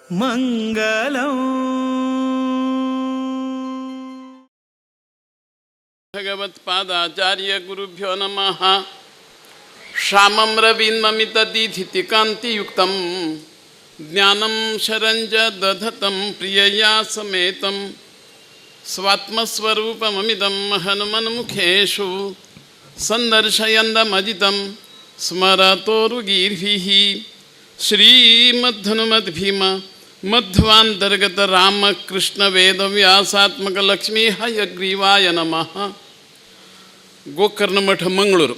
मंगलम भगवत्पादाचार्य गुरुभ्यो नमः। श्यामं रवीन्द्रमितदीधितिकान्तियुक्तं ज्ञानं शरञ्ज दधतं प्रियया समेतं स्वात्मस्वरूपममिदं हनुमन्मुखेषु सन्दर्शयन्दमजितं स्मरतोरुगीर्भिः श्रीमद्धनुमद्भीम मध्वान्तर्गत रामकृष्ण वेदव्यासात्मक लक्ष्मी हयग्रीवाय नमः. गोकर्ण मठ मंगळूर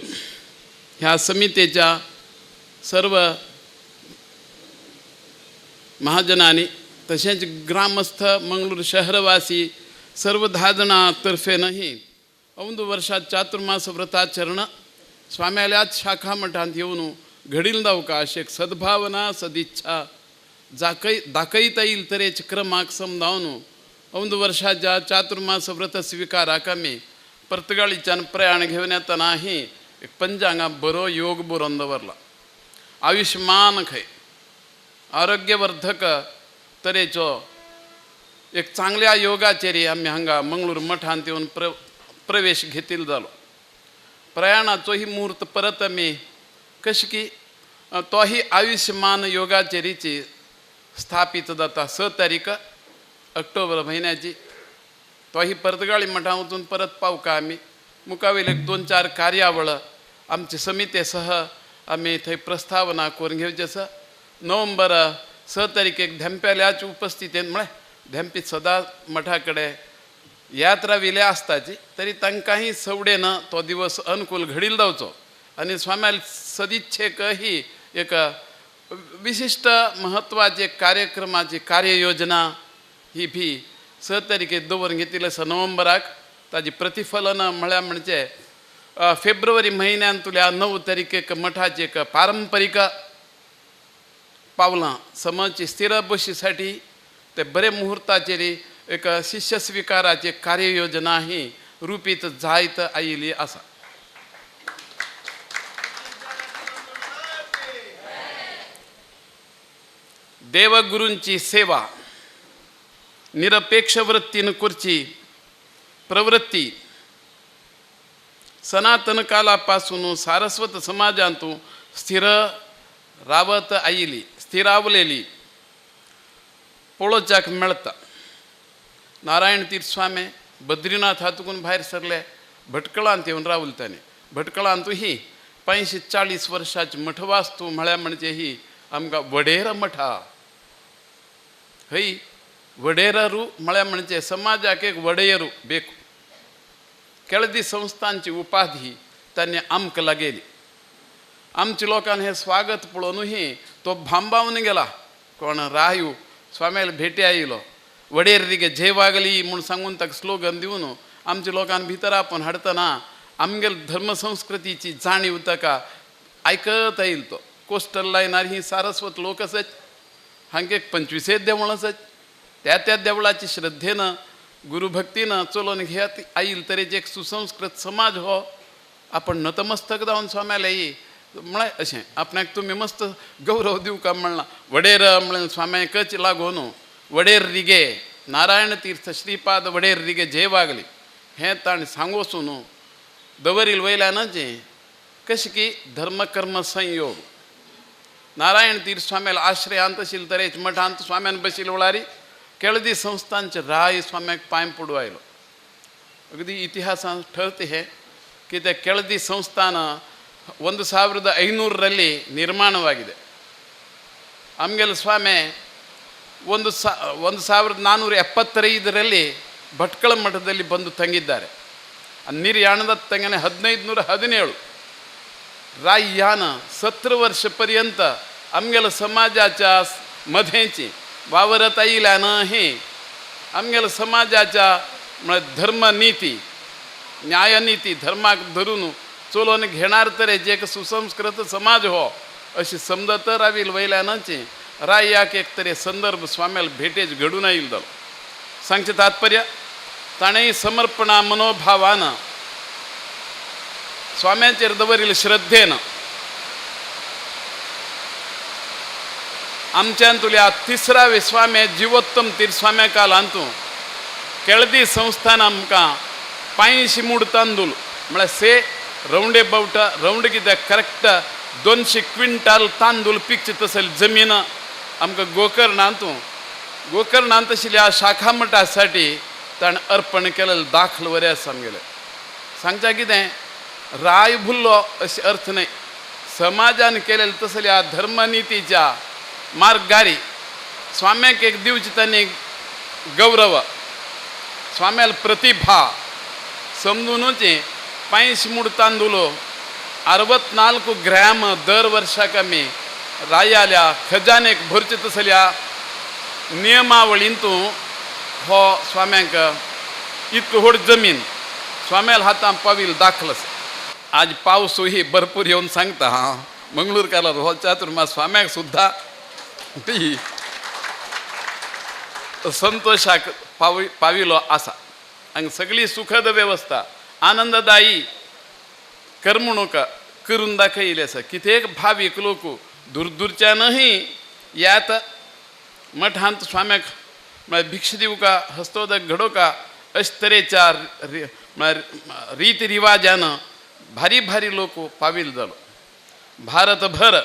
ह्या समितीच्या सर्व महाजनांनी तसेच ग्रामस्थ मंगळूर शहरवासी सर्व 10 जणांतर्फेनही औंद वर्षात चातुर्मास व्रताचरण स्वाम्याल्यात शाखा मठांत येऊन घडील अवकाश एक सद्भावना सदिच्छा दाखयता येईल तरेच क्रमांक समजावन औंद वर्षाच्या चातुर्मास व्रत स्वीकाराकामी पर्तगाळीच्यान प्रयाण घेऊन येतानाही एक पंचांगा बरो योग बरोवन दवरला. आयुष्मान खंय आरोग्यवर्धक तरेचो एक चांगल्या योगाचेरी आम्ही हांगा मंगळूर मठांत येवन प्रवेश घेतील जालो. प्रयाणाचोही मुहूर्त परत आमी कशी की तोही आयुष्यमान योगाचेरीची स्थापित जाता 6 तारीख ऑक्टोबर महिन्याची. तोही पर्तगाळी मठां वचून परत पावका आमी मुखावेल 2-4 कार्यावळ आमचे समितेसह आमी थंय प्रस्तावना करून घेवचे आसा. नोव्हेंबर 6 तारीखेक धेंप्याल्याच उपस्थितीन म्हळ्यार धेंपी सदां मठा कडेन यात्रा विले आसताची तरी तांकांही सवडेन तो दिवस अनुकूल घडील जावचो आनी स्वाम्या सदिच्छेकही एक विशिष्ट महत्वाचे कार्यक्रमाची कार्ययोजना ही भी 6 तारीखेक दवरून घेतली आसा. नोव्हेंबराक ताजी प्रतिफलन म्हळ्यार म्हणजे फेब्रुवारी म्हयन्यांतल्या 9 तारीखेक मठाची एक पारंपरीक पावलां समाजची स्थिर बशीसाठी ते बरे मुहूर्ताचेर एक शिष्य स्विकाराची कार्ययोजना ही रुपीत जायत आयिल्ली आसा. देवगुरूंची सेवा निरपेक्ष वृत्तीन करची प्रवृत्ती सनातन कालापासून सारस्वत समाजांतू स्थिर रावत आयिल्ली स्थिरावलेली पळोवच्याक मेळटा. नारायण तीर्थ स्वामी बद्रीनाथ हातून भायर सरले भटकळांत येवन रावले ताणें. भटकळांतूय 35-40 वर्साची मठवास्तू म्हळ्यार म्हणजे ही आमकां वडेर मठा. हय वडेरू म्हळ्यार म्हणजे समाजाक एक वडेरू बेकू. केळदी संस्थांची उपाधी तांणी आमकां लागेली. आमच्या लोकांनी हे स्वागत पळोवनूय तो भांबावन गेला. कोण रायू स्वाम्याला भेटी आयिल्लो वडेर रिगे झे वागली म्हूण सांगून ताका स्लोगन दिवन आमच्या लोकांनी भितर आपण हाडतना आमगेल धर्मसंस्कृतीची जाणीव ताका आयकत येईल. तो कोस्टल लायनार ही सारस्वत लोक आसत हांगा एक 25 देवळां आसत. त्या देवळाची श्रद्धेनं गुरुभक्तीनं चलोवन घेत आयिल्ले तरेचे एक सुसंस्कृत समाज हो आपण नतमस्तक जावन स्वाम्याला येई म्हळ्यार अशें आपणाक तुमी मस्त गौरव दिवका म्हणला. वडेर म्हळ्यार स्वाम्याकच लागून वडेर रिगे नारायण तीर्थ श्रीपाद वडेर रिगे झे वागली हें ताणें सांगोसून दवरील वयल्यानचें कशें की धर्मकर्म संयोग नारायण तीर्थ स्वाम्याला आश्रयांत आशिल्ले तरेच मठांत स्वाम्यान बशिल्ले वेळारी केळदी संस्थांचे राय स्वाम्याक पांय पडू आयलो. अगदी इतिहासान ठरते हे की ते केळदी संस्थान 1500ರಲ್ಲಿ ನಿರ್ಮಾಣವಾಗಿದೆ. ಆಮೇಲೆ ಸ್ವಾಮಿ 1475ರಲ್ಲಿ ಭಟ್ಕಳ ಮಠದಲ್ಲಿ ಬಂದು ತಂಗಿದ್ದಾರೆ. ನಿರ್ಯಾಣದ ತಂಗನೆ 1517 राययान 17 वर्षपर्यंत आमगेल समाजाच्या मध्येची वावरत आयिल्ल्यानं हे आमगेल समाजाच्या धर्मनीती न्यायनीती धर्माक धरून चलोवन घेणार तरेचे एक सुसंस्कृत समाज हो अशी समजत रावील वयल्यानची रायाक एक तरी संदर्भ स्वाम्याला भेटेच घडून आयिल्लो जालो. सांगचे तात्पर्य ताणें समर्पणा मनोभावानं स्वाम्यांचेर दवरिल्ले श्रद्धेन आमच्यान तुल्या तिसरा विस्वामे जिवोत्तम तिरस्वाम्या काल आणतो केळदी संस्थान आमकां 500 मूड तांदूळ म्हळ्यार से राउंड अबाउट राउंड कित्याक करेक्ट 200 क्विंटल तांदूळ पिकचे तसली जमीन आमकां गोकर्णांतू गोकर्णांत आशिल्ल्या शाखा मठासाठी ताणें अर्पण केलेलें दाखल बरें आसा आमगेलें सांगता कितें राय भुल्लो अशें अर्थ न्हय समाजान केलेल्या तसल्या धर्मनितीच्या मार्गारी स्वाम्याक एक दिवची तांणी गौरव स्वाम्याल प्रतिभा समजूनचे 500 मूड तांदूळ 64 ग्रॅम दर वर्साक आमी रायाल्या खजानेक भरचे तसल्या नियमावळींतू हो स्वाम्यांक इतको व्हड जमीन स्वाम्याल हातां पाविल दाखल आसा आज पावसूय भरपूर येवन सांगता मंगळूरकारार हो चातुर्मास स्वाम्याक सुद्धा संतोषाक पाविलो आसा हांगा सगळी सुखद वेवस्था आनंददायी करमणूक करून दाखयली आसा कितेक भावीक लोक दूरदूरच्यानही यात मठांत स्वाम्याक म्हळ्यार भिक्ष दिवका हस्तोदक घडोवका अशे तरेच्या रिती रिवाजान भारी भारी लोक पाविल जालो भारतभर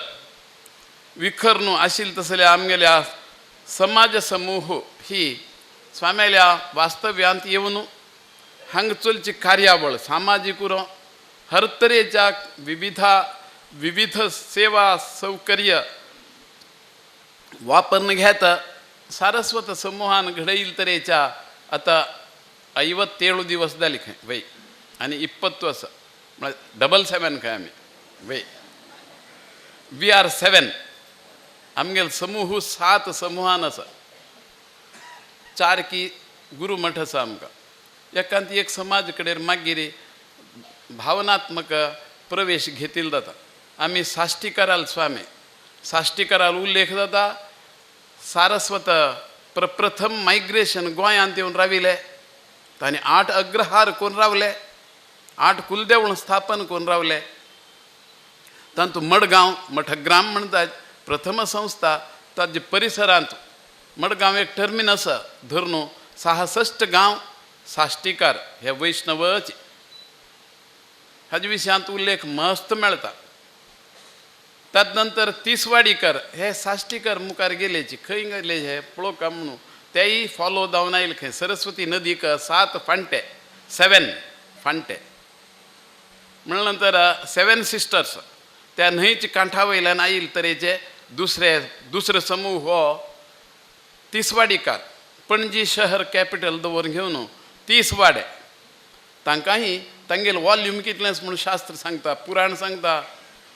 विखरनू आशिल्ले तसल्या आमगेल्या समाज समूह ही स्वाम्याल्या वास्तव्यांत येवन हांगा चलची कार्यावळ सामाजीक उरो हर तरेच्या विविध सेवा सौकर्य वापरून घेता सारस्वत समूहान घडयल तरेच्या आता 57 दिवस जाली खंय वय आनी 20 आसा म्हळ्यार 77 खंय आमी वय वी आर 7 आमगेल समूह 7 समूहान आसा 4 की गुरू मठ आसा आमकां एकांत एक समाज कडेन मागीर भावनात्मक प्रवेश घेतिल जाता आमी साश्टीकाराल स्वामी साश्टीकाराल उल्लेख जाता सारस्वत प्रप्रथम मायग्रेशन गोंयांत येवन राविले तांणी 8 अग्रहार करून रावले 8 कुलदेवळां स्थापन करून रावले तातूंत मडगांव मठग्राम म्हणटात प्रथम संस्था ताजे परिसरांत मडगांव एक टर्मिनस धरून 66 गांव साश्टीकार हे वैष्णवचे हाजे विशयांत उल्लेख मस्त मेळटा ताजे नंतर तिसवाडीकर हे साश्टीकर मुखार गेलेची खंय गेले हे पळोवका म्हणून तेय फॉलो जावन आयले खंय सरस्वती नदीक 7 फांटे 7 फांटे म्हणल्या नंतर 7 सिस्टर्स त्या न्हंयच्या कांठा वयल्यान आयिल्ले तरेचे दुसरे समूह हो तिसवाडीकार पणजी शहर कॅपिटल दवरून घेवन तिसवाडे तांकांय तांगेले वॉल्यूम कितलेंच म्हणून शास्त्र सांगता पुराण सांगता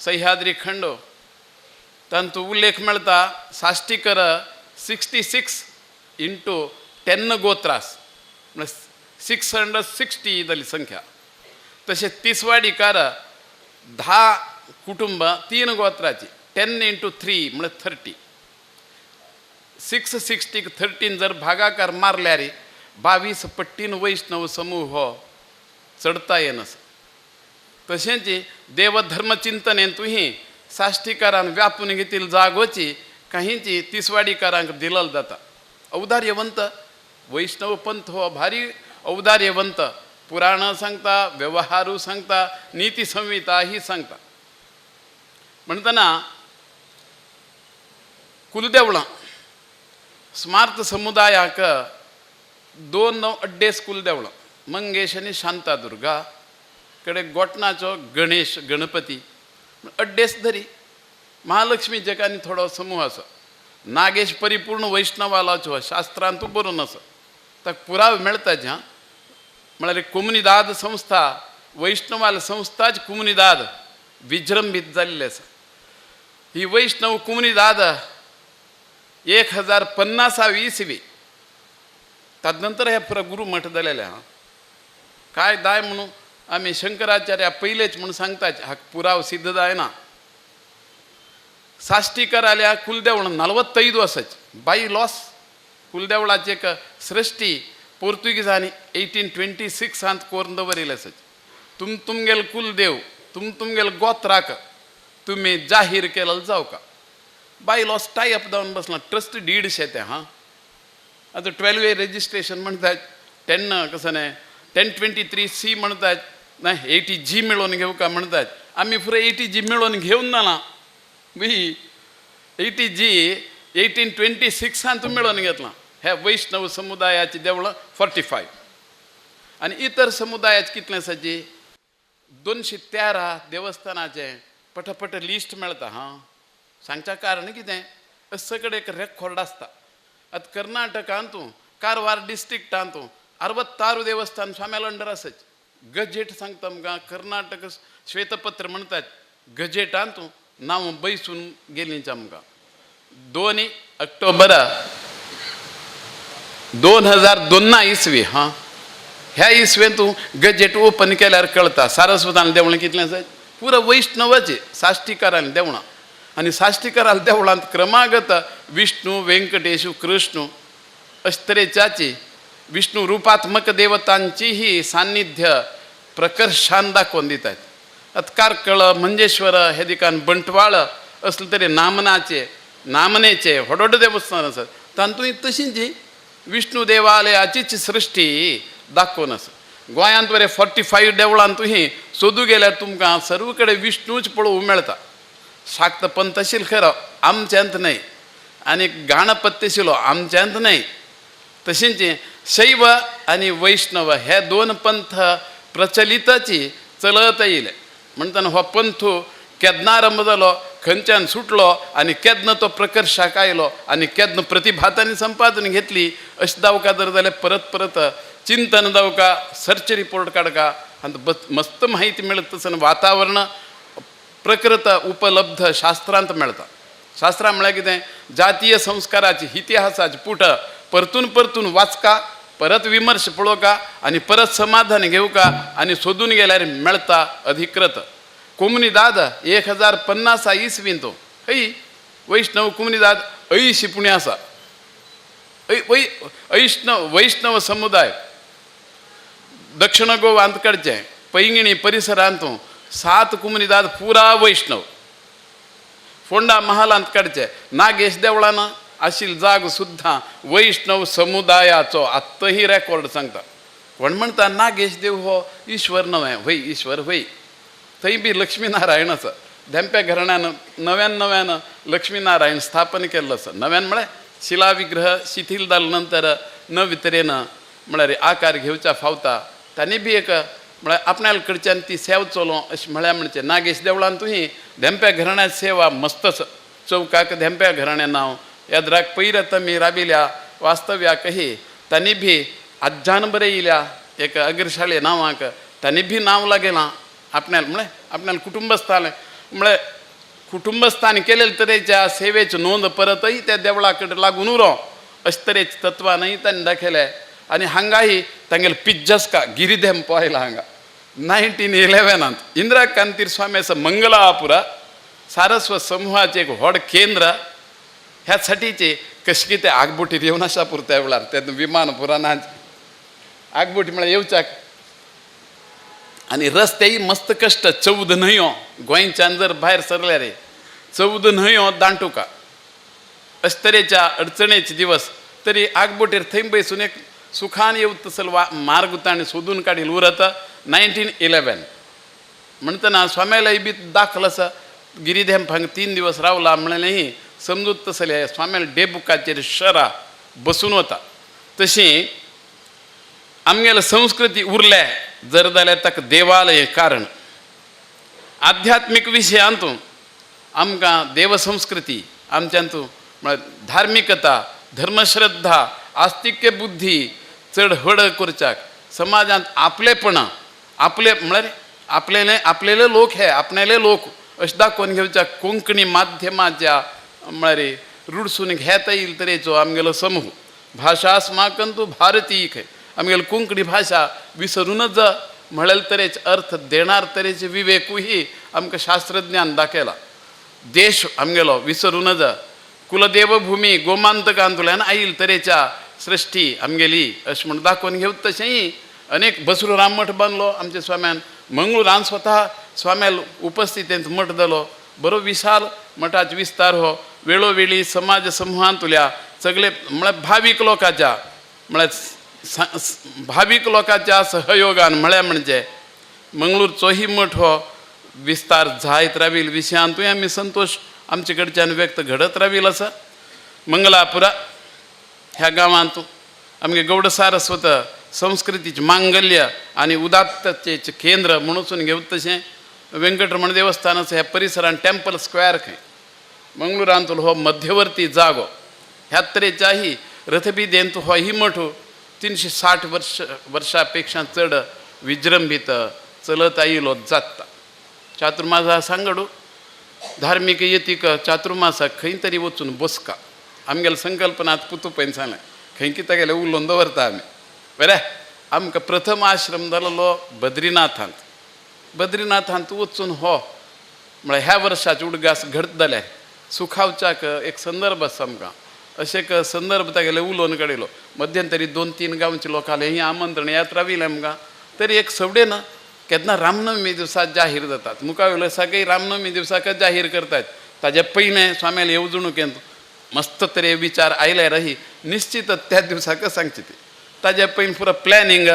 सह्याद्री खंडो तांतूंत उल्लेख मेळटा साश्टीकर 66 इंटू 10 गोत्रास म्हणजे 660 जाली संख्या तशें तिसवाडीकार 10 कुटुंब 3 गोत्राची 10 इंटू 3 म्हणजे 30 660 13 जर भागाकार मारल्यार 22 पट्टीन वैष्णव समूह हो चढता येनस तशेंच देवधर्मचिंतनेंतूय साश्टीकारान व्यापून घेतिल्ली जागोची काहींची तिसवाडीकारांक दिलेली जाता औदार्यवंत वैष्णव पंथ हो भारी औदार्यवंत पुराण सांगता व्यवहारू सांगता नीती संहिता ही सांगता म्हणटना कुलदेवळां स्मार्त समुदायाक 2 अड्डेस कुलदेवळां मंगेश आनी शांतादुर्गा कडेन गोटनाचो गणेश गणपती अड्डेस धरी महालक्ष्मी जगांनी थोडो समूह आसा नागेश परिपूर्ण वैष्णवालाचो शास्त्रांत बरोवन आसा ताका पुरावे मेळटा जें म्हळ्यार कोमुनिदाद संस्था वैष्णवाल संस्थाच कोमुनिदाद विजृंभीत जाल्ली आसा ही वैष्णव कोमुनिदाद 1050 इसवी ताजे नंतर हे पुरो गुरू मठ जालेले काय दाय म्हणून आमी शंकराचार्या पयलेच म्हणून सांगतात हाका पुराव सिद्ध जायना साश्टीकाराल्या कुलदेवळां 45 वर्साची बाय लॉस कुलदेवळाची एक सृश्टी पोर्तुगीजांनी 1826 करून दवरिल्ली आसाची तुमगेल कुलदेव तुमगेल गोत्राक तुमी जाहीर केलेलो जावका बाय लॉस टाय अप जावन बसला ट्रस्ट डीडशे ते हां आता 12A रजिस्ट्रेशन म्हणतात 10 कसं नाही 1023C म्हणतात नाही 80G मिळवून घेऊ का म्हणतात आम्ही पुरे 80G मिळवून घेऊन ना वी 80G 1826 मिळवून घेतला ह्या वैष्णव समुदायाची देवळं 45 आणि इतर समुदायाचे कितल्यासाची 213 देवस्थानाचे पटपट लिस्ट मेळता हां सांगच्या कारण कितें सगळे एक रेकॉर्ड आसता आता कर्नाटकांतू कारवार डिस्ट्रिक्टांतू 66 देवस्थान स्वाम्याला अंडर आसच गजेट सांगता आमकां कर्नाटक श्वेतपत्र म्हणतात गजेटांतू नांव बैसून गेलींच आमकां 2 ऑक्टोबर 2002 इसवी हां ह्या इसवेंतू गजेट ओपन केल्यार कळता सारस्वतान देवळां कितलें आसात पुरो वैष्णवाचे साश्टीकारान देवळां आणि साश्टीकाराल देवळांत क्रमागत विष्णू व्यंकटेशू कृष्ण अशे तरेच्याची विष्णू रूपात्मक देवतांचीही सान्निध्य प्रकर्षान दाखोवन दितात आता कारकळ मंजेश्वर हे दिकान बंटवाळ असले तरी नामनेचे व्हड देवस्थान आसात तातूंय तशींच विष्णू देवालयाचीच सृश्टी दाखोवन आसा गोंयांत बरे 45 देवळांतूय सोदू गेल्यार तुमकां सर्व कडेन विष्णूच पळोवंक मेळटा शाक्त पंथ आशिल्लो खरो आमच्यांत न्हय आनी गाणपत्य आशिल्लो आमच्यांत न्हय तशेंच शैव आनी वैष्णव हे 2 पंथ प्रचलितची चलत येयले म्हणटना हो पंथ केदना आरंभ जालो खंयच्यान सुटलो आनी केदना तो प्रकर्शाक आयलो आनी केदना प्रतिभातांनी संपादन घेतली अशें जावका जर जाल्यार परत परत चिंतन जावका सर्च रिपोर्ट काडका आनी मस्त माहिती मेळत तसं वातावरण प्रकृत उपलब्ध शास्त्रांत मेळटा शास्त्रां म्हळ्यार कितें जातीय संस्काराची इतिहासाची पुट परतून परतून वाचका परत विमर्श पळोवका आनी परत समाधान घेवका आनी सोदून गेल्यार मेळटा अधिकृत कोमुनिदाद 1050 इसवीन तो हय वैष्णव कोमुनिदाद 80 पुणे आसा वैष्णव समुदाय दक्षिण गोवांत कडचे पैंगिणी परिसरांतू 7 कोमुनिदाद पुरा वैष्णव फोंडा महालांत कडचे नागेश देवळान आशिल्ली जाग सुद्दां वैष्णव समुदायाचो आत्ताही रेकॉर्ड सांगता कोण म्हणटा नागेश देव हो ईश्वर न्हय हय ईश्वर हय थंय बी लक्ष्मीनारायण आसा धेंप्या घराण्यान नव्यान लक्ष्मीनारायण स्थापन केल्लो आसा नव्यान म्हळ्यार शिला विग्रह शिथील जाले नंतर नवे तरेन म्हळ्यार आकार घेवचा फावता तांणी बी एक म्हळ्यार आपणाल कडच्यान ती सेवा चलोवं अशें म्हळ्यार म्हणचे नागेश देवळांतूय धेंप्या घराण्याची सेवा मस्त चौकाक धेंप्या घराणें नांव येद्राक पयरत आमी राबिल्या वास्तव्याकही तांणी बी आज्जान बरें येयल्या एक अग्रशाळे नांवाक तांणी बी नांव लागेलां आपणाल म्हळ्यार आपणाल कुटुंबस्थान म्हळ्यार कुटुंबस्थान केलेले तरेच्या सेवेची नोंद परतय त्या देवळा कडेन लागून उरो अशे तरेचे तत्वानय तांणी दाखयले आनी हांगाही तांगेले पिज्जस्का गिरिधेंप आयला हांगा 1911 इंदिरा कांतीर स्वाम्याचो मंगलापुरा सारस्वत समूहाचे एक व्हड केंद्र ह्या साठीचे कशें कितें आगबोटी येवन आसा पुरत्या वेळार तेन्ना विमान पुराणांत आगबोटी म्हळ्यार येवच्याक आनी रस्तेय मस्त कश्ट 14 न्हंयो गोंयच्यान जर भायर सरल्यार 14 न्हंयो दांटुका अशे तरेच्या अडचणेचे दिवस तरी आगबोटीर थंय बसून एक सुखान येवं तसल मार्ग ताणें सोदून काडील उरत 1911 म्हणटना स्वाम्यालय बी दाखल आसा गिरिधेंपांक 3 दिवस रावला म्हणलेंय समजूत तसले स्वाम्याल डेबुकाचेर शरा बसून वता तशी आमगेले संस्कृती उरले जर जाल्यार ताका देवालय कारण आध्यात्मीक विशयांतू आमकां देवसंस्कृती आमच्यांतू म्हळ्यार धार्मिकता धर्मश्रद्धा आस्तिक्य बुद्धी चड हड करच्याक समाजांत आपलेपणां आपले म्हळ्यार आपलेले लोक हे आपणेले लोक अशें दाखोवन घेवच्याक कोंकणी माध्यमाच्या म्हळ्यार रुडसून घेता येईल तरेचो आमगेलो समूह भाशा अस्माकंतू भारतीय खंय आमगेली कोंकणी भाशा विसरूनच म्हळेल तरेचे अर्थ देणार तरेचे विवेकूय आमकां शास्त्रज्ञान दाखयला देश आमगेलो विसरूनच कुलदेवभूमी गोमांतकांतल्यान आयिल्ले तरेच्या सृश्टी आमगेली अशें म्हण दाखोवन घेवं तशेंय अनेक बसरू राम मठ बांदलो आमच्या स्वाम्यान मंगळुरान स्वता स्वाम्याल उपस्थितींत मठ जालो बरो विशाल मठाचो विस्तार हो वेळोवेळी समाज समूहांतल्या सगळे म्हळ्यार भावीक लोकांच्या भावीक लोकांच्या सहयोगान म्हळ्यार म्हणजे मंगळूरचोही मठ हो विस्तार जायत रावील विशयांतूय आमी संतोष आमचे कडच्यान व्यक्त घडत रावील आसा. मंगलापुरा ह्या गांवांत आमगे गौड सारस्वत संस्कृतीचे मांगल्य आनी उदात्ततेचें केंद्र म्हणून घेवं तशें वेंकटरमण देवस्थान आसा ह्या परिसरान टेम्पल स्क्वेअर खंय मंगळुरांतलो हो मध्यवर्ती जागो. ह्या तरेच्याही रथबिदेंत हो ही मठ 360 वर्सां पेक्षा चड विजृंभीत चलत आयिल्लो जाता. चातुर्मासा सांगडू धार्मीक येतीक चातुर्मासाक खंय तरी वचून बसका आमगेल्या संकल्पनात पुतू पयन सांगलें खंय कितें गेलें उलोवन दवरता आमी बरें. आमकां प्रथम आश्रम जालोलो बद्रीनाथांत वचून हो म्हळ्यार ह्या वर्साची उडगास घडत जाल्यार सुखावच्याक एक संदर्भ आसा आमकां अशें एक संदर्भ तागेले उलोवन काडिल्लो. मध्यंतरी 2-3 गांवचे लोकांले ही आमंत्रण येत राविलें आमकां. तरी एक सवडेन केन्ना रामनवमी दिसाक जाहीर जातात मुखावेलो सगळी रामनवमी दिसाकच जाहीर करतात. ताजे पयलें स्वाम्याले येवजणुकेंत मस्त तरे विचार आयल्यारही निश्चितच त्या दिसाकच सांगचे ती. ताजे पयलीं पुरो प्लॅनिंग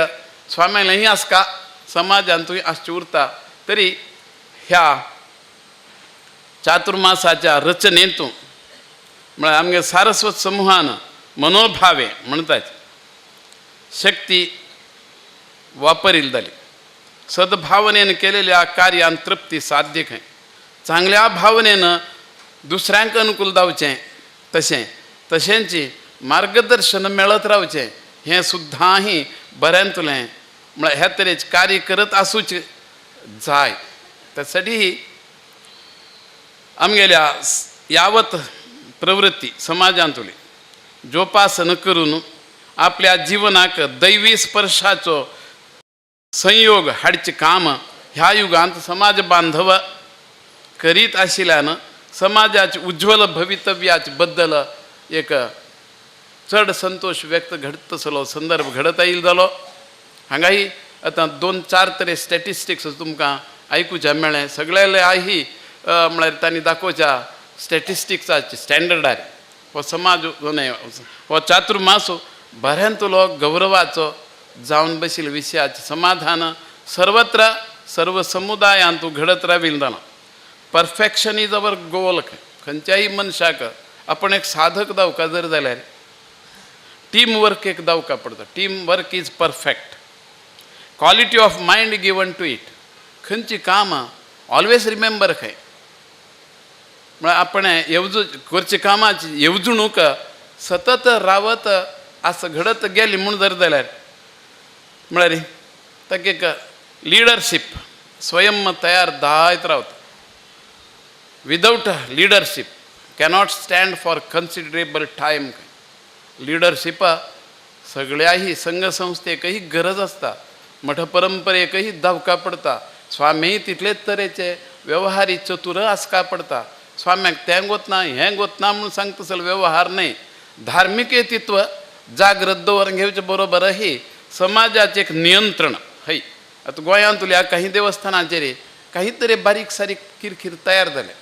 स्वाम्यालेही आसका समाजांतूय आसची उरता. तरी ह्या चातुर्मासाच्या रचनेंतू म्हळ्यार आमगे सारस्वत समूहान मनोभावे म्हणटात शक्ती वापरील जाली. सद्भावनेन केलेल्या कार्यान तृप्ती साध्य खंय. चांगल्या भावनेन दुसऱ्यांक अनुकूल जावचें तशेंची मार्गदर्शन मेळत रावचें हें सुद्दांही बऱ्यांतलें म्हळ्यार ह्या तरेचें कार्य करत आसूच जाय. त्यासाठी आमगेल्या यावत प्रवृत्ती समाजांतली जोपासन करून आपल्या जिवनाक दैवी स्पर्शाचो संयोग हाडचें काम ह्या युगांत समाज बांधव करीत आशिल्ल्यान समाजाच्या उज्ज्वल भवितव्याचे बद्दल एक चड संतोष व्यक्त घडतसलो संदर्भ घडत येईल जालो. हांगाही आतां 2-4 तरे स्टॅटिस्टिक्स तुमकां आयकुचें मेळ्ळें. सगळ्याले आही म्हळ्यार तांणी दाखोवच्या स्टॅटिस्टिक्साचे स्टँडर्डार हो समाज हो चातुर्मास बऱ्यांतलो गौरवाचो जावन बशिल्ले विशयाचें समाधान सर्वत्र सर्व समुदायांतू घडत राविल्लें जालां. परफेक्शन इज अवर गोल. खंयच्याय मनशाक आपण एक साधक जावका जर जाल्यार टीम वर्क एक जावका पडटा. Team work is perfect. Quality of mind given to it. खंयची कामां ऑलवेज रिमेंबर खंय म्हळ्यार आपण करचे कामाची येवजणूक सतत रावत आस घडत गेली म्हूण जर जाल्यार म्हळ्यार ताका एक लिडरशीप स्वयं तयार जायत रावता. Without leadership cannot stand for considerable time. लिडरशिपा सगळ्याही संघसंस्थेकही गरज आसता. मठ परंपरेकही धावका पडता. स्वामीय तितलेच तरेचे व्यवहारी चतुर आसका पडता. स्वाम्याक तें गोतना हें गोतना म्हणून सांगता व्यवहार न्हय. धार्मीक येतित्व जागृत दवरून घेवचे बरोबरही समाजाचें एक नियंत्रण हय. आतां गोंयांतल्या काही देवस्थानाचेर काही तरी बारीक सारीक किरकिर तयार जाले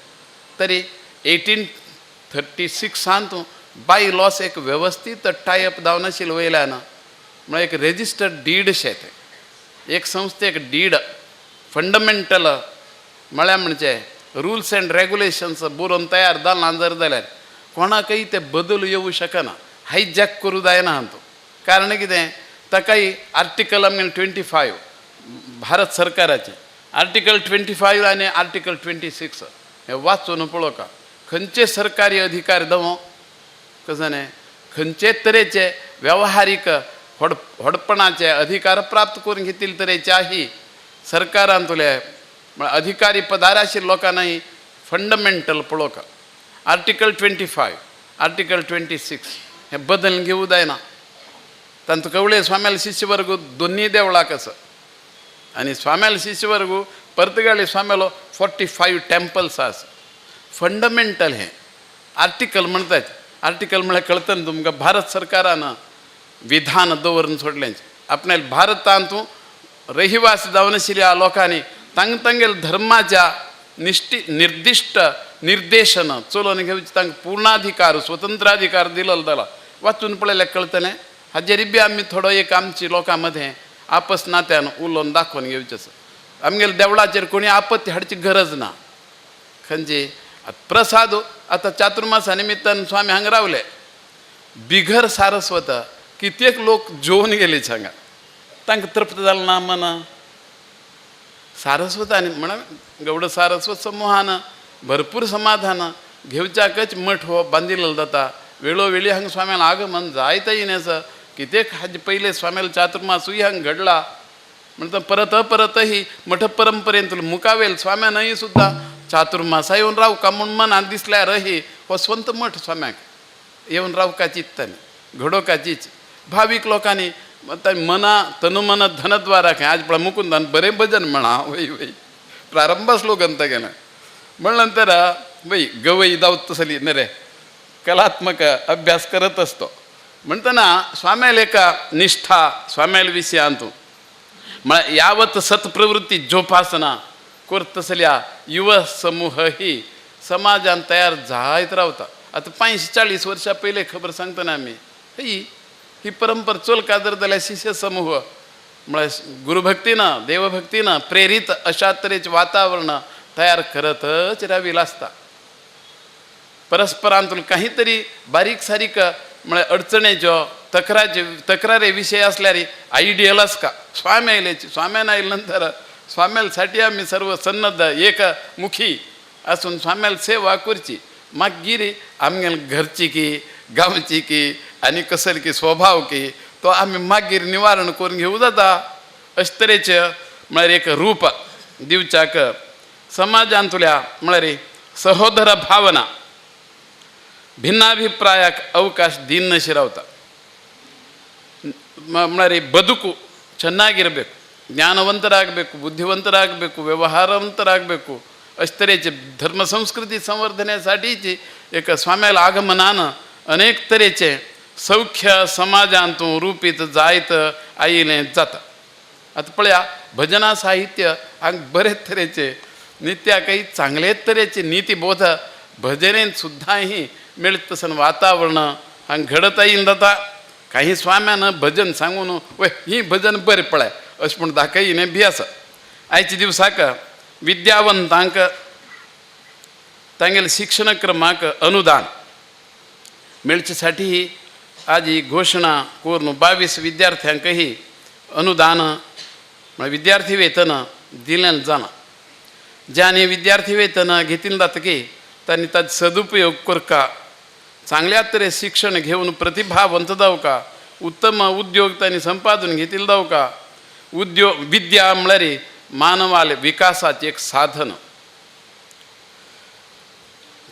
तरी 1836 बाय लॉस एक व्यवस्थित टायअप जावन आशिल्ले वयल्यान म्हळ्यार एक रेजिस्टर्ड डीड शें तें एक संस्थेक डीड फंडमेंटल म्हळ्यार म्हणजे रुल्स एंड रेग्युलेशन्स बरोवन तयार जालां जर जाल्यार कोणाकय ते बदल येवं शकना. हायजॅक करूं जायना हातूं. कारण कितें ताकाय आर्टिकल आमगेलें 25 भारत सरकाराचें आर्टिकल 25 आनी आर्टिकल 26 हे वाचून पळोवका. खंयचे सरकारी अधिकार दवो कशें खंयचे तरेचे व्यवहारीक व्हडपणाचे अधिकार प्राप्त करून घेतले तरेच्याही सरकारांतले अधिकारी पदार आशिल्ल्या लोकांनाही फंडमेंटल पळोवका. आर्टिकल 25 आर्टिकल 26 हे बदल घेवं जायना. तांचो कवळे स्वाम्याल शिष्यवर्ग दोन्ही देवळाक आसा आनी स्वाम्याल शिष्यवर्ग पर्तगाळी स्वाम्यालो 45 टेम्पल्स आसा. फंडमेंटल हे आर्टिकल म्हणटात. आर्टिकल म्हळ्यार कळटा न्ही तुमकां. भारत सरकारान विधान दवरून सोडलेंचें. आपल्या भारतांतू रहिवासी जावन आशिल्ल्या लोकांनी तांगेल धर्माच्या निर्दिष्ट निर्देशन चलोवन घेवचे तांकां पूर्णाधिकार स्वतंत्राधिकार दिलेलो जाला वाचून पळयल्यार कळटलें हाजेर बी आमी थोडो एक आमची लोकां मदें आपस नात्यान उलोवन दाखोवन घेवचें आसा आमगेल्या देवळाचेर कोणी आपत्ती हाडची गरज ना खंयची प्रसाद आतां चातुर्मासा निमित्तान स्वामी हांगा रावले बिगर सारस्वत कित्येक लोक जेवून गेले हांगा तांकां तृप्त जालें ना मना सारस्वतांनी म्हणा गौड सारस्वत समूहान भरपूर समाधान घेवच्याकच मठ हो बांदिल्लो जाता वेळोवेळी हांगा स्वाम्यान आगमन जायता येयन आसा कित्येक हाजे पयले स्वाम्यालो चातुर्मासूय हांगा घडला म्हणटा परत अपरतही मठ परंपरेंत मुखावेल स्वाम्यानय सुद्दां चातुर्मासा येवन रावका म्हूण मनांत दिसल्यारही हो स्वंत मठ स्वाम्याक येवन रावका चित्तांनी घडोवकाचीच भावीक लोकांनी मना तनुमन धनद्वारा खंय आज पळय मुकुंदान बरें भजन म्हणा वय वय प्रारंभ श्लोक अंत गेला म्हण नंतर वय गवई दावत तसली नरे कलात्मक अभ्यास करत असतो म्हणटना स्वाम्याल एका निष्ठा स्वाम्याल विशयांत म्हळ्यार यावत सत्प्रवृत्ती जोपासना करत तसल्या युव समूह ही समाजान तयार जायत रावता आतां 45-40 वर्सां पयले खबर सांगतना आमी ही परंपरा चल कादर जाल्यार शिष्य समूह म्हळ्यार गुरुभक्तीनं देवभक्तीनं प्रेरीत अशा तरेचें वातावरण तयार करतच रावी आसता परस्परांतून काही तरी बारीक सारीक म्हळ्यार अडचणेच्यो तक्रारे विशय असल्यार आयडियल आसका स्वामी आयल्याची स्वाम्यान आयले नंतर स्वाम्यासाठी आमी सर्व सन्नद्ध एकमुखी आसून स्वाम्याल सेवा करची मागीर आमगेल घरची की गांवची की आनी कसली की स्वभाव की तो आमी मागीर निवारण करून घेवं जाता अशे तरेचे म्हळ्यार एक रूप दिवच्याक समाजांतल्या म्हळ्यार सहोदर भावना ಭಿನ್ನಾಭಿಪ್ರಾಯಕ್ಕೆ ಅವಕಾಶ ದಿನಶಿ ರಾವತ म्हळ्यार ಬದುಕು ಚೆನ್ನಾಗಿರಬೇಕು ಜ್ಞಾನವಂತರಾಗಬೇಕು ಬುದ್ಧಿವಂತರಾಗಬೇಕು ವ್ಯವಹಾರವಂತರಾಗಬೇಕು अशे तरेचे धर्म संस्कृती संवर्धनेसाठीची एक स्वाम्याल आगमनान अनेक तरेचे सौख्य समाजांतूं रुपीत जायत आयिल्लें जाता आतां पळया भजना साहित्य हांगा बरेच तरेचे नित्याकय चांगलेच तरेचे नीतिबोध भजनेंत सुद्दांही मेळत तसन वातावरण हांगा घडत येयन जाता काही स्वाम्यान भजन सांगून वय ही भजन बरें पळय अशें म्हूण दाखयिल्लें बी आसा आयच्या दिवसाक विद्यावंतांक तांगेले शिक्षण क्रमाक अनुदान मेळचे साठी आज ही घोशणा करून 22 विद्यार्थ्यांकही अनुदान म्हळ्यार विद्यार्थी वेतन दिलें जाना ज्यांनी विद्यार्थी वेतन घेतिल्लें जातकी तांणी ताचो सदुपयोग करका चांगल्या तरे शिक्षण घेवन प्रतिभावंत जावका उत्तम उद्योग तांणी संपादन घेतिल्लो जावका उद्योग विद्या म्हळ्यार मानवाले विकासाचे एक साधन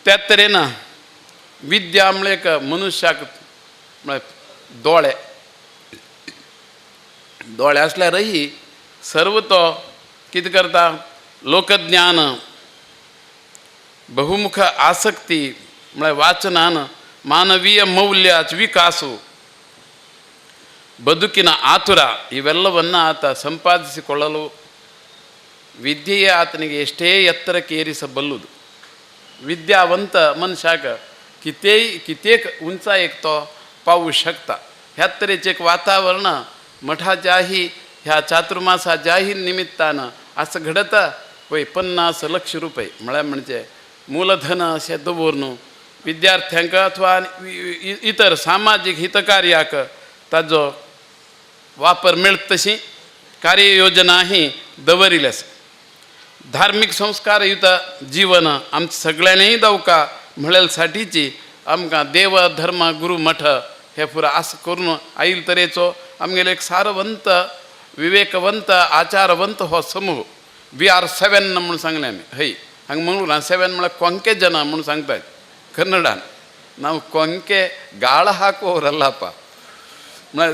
त्या तरेन विद्या म्हळ्यार एक मनुष्याक म्हळ्यार दोळे आसल्यारय सर्व तो कितें करता लोकज्ञान बहुमुख आसक्ती म्हळ्यार वाचनान ಮಾನವೀಯ ಮೌಲ್ಯಾಚ ವಿಕಾಸು ಬದುಕಿನ ಆತುರ ಇವೆಲ್ಲವನ್ನು ಆತ ಸಂಪಾದಿಸಿಕೊಳ್ಳಲು ವಿದ್ಯೆಯೇ ಆತನಿಗೆ ಎಷ್ಟೇ ಎತ್ತರಕ್ಕೆ ಏರಿಸಬಲ್ಲುದು विद्यावंत मनशाक कित्येक उंचायेक तो पावू शकता ह्या तरेचें एक वातावरण मठाच्याही ह्या चातुर्मासाच्याही निमित्तान असं घडता पळय 50 लाख रुपये म्हळ्यार म्हणजे मूलधन अशें दवरून विद्यार्थ्यांक अथवा इतर सामाजीक हितकार्याक ताजो वापर मेळत तशी कार्ययोजनाही दवरिल्ली आसा धार्मिक संस्कारयुत जीवन आमच्या सगळ्यांनी जावका म्हणल्या साठीची आमकां देव धर्म गुरू मठ हे पुरो आस करून आयिल्ले तरेचो आमगेलो एक सारवंत विवेकवंत आचारवंत हो समूह VR7 म्हणून सांगलें आमी हय हांगा मंगळूरां 7 म्हळ्यार ಕೊಂಕೆ जन म्हणून सांगतात कन्नडान ನಾವು ಕೊಂಕೆ गाळ हाकोरಲ್ಲಪ್ಪ म्हळ्यार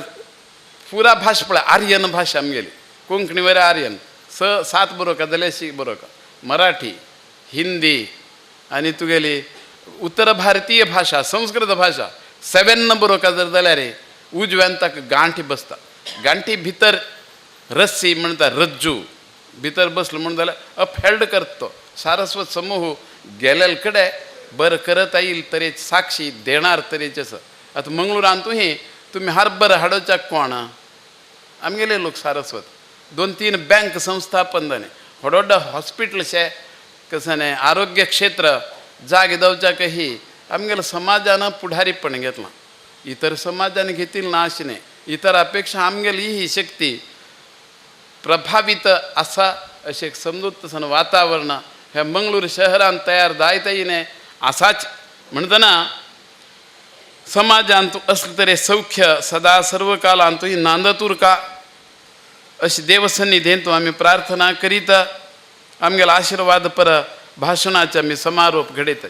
पुरा भाशा पळय आर्यन भाशा आमगेली कोंकणीवर आर्यन 7 बरोवका जाल्यार शी बरोवका मराठी हिंदी आनी तुगेली उत्तर भारतीय भाशा संस्कृत भाशा 7 बरोवका जर जाल्यार उजव्यान ताका गांठी बसता गांठी भितर रस्सी म्हणटा रज्जू भितर बसलो म्हणून जाल्यार अपहेल्ड करता तो सारस्वत समूह गेलेल कडे बरं करत येईल तरी साक्षी देणार तरेचेच आता मंगळूरान तुम्ही हरभर हाडोच्या कोण आमगेले लोक सारस्वत 2-3 बँक संस्थापन जाणे व्हड हॉस्पिटल शे कसं नाही आरोग्य क्षेत्र जागे दवच्या काही आमगेलं समाजानं पुढारीपण घेतला इतर समाजाने घेतील ना अशी नाही इतर अपेक्षा आमगेली ही शक्ती प्रभावित असा असे समजूत सन वातावरण ह्या मंगळूर शहरान तयार जायता येणे असाच म्हणतना समाजांतू असलं तरी सौख्य सदा सर्व कालांतू ही नांदतूर का अशी देवसन्निधींतू आम्ही प्रार्थना करीत आमगेला आशीर्वाद पर भाषणाचा मी समारोप घडीत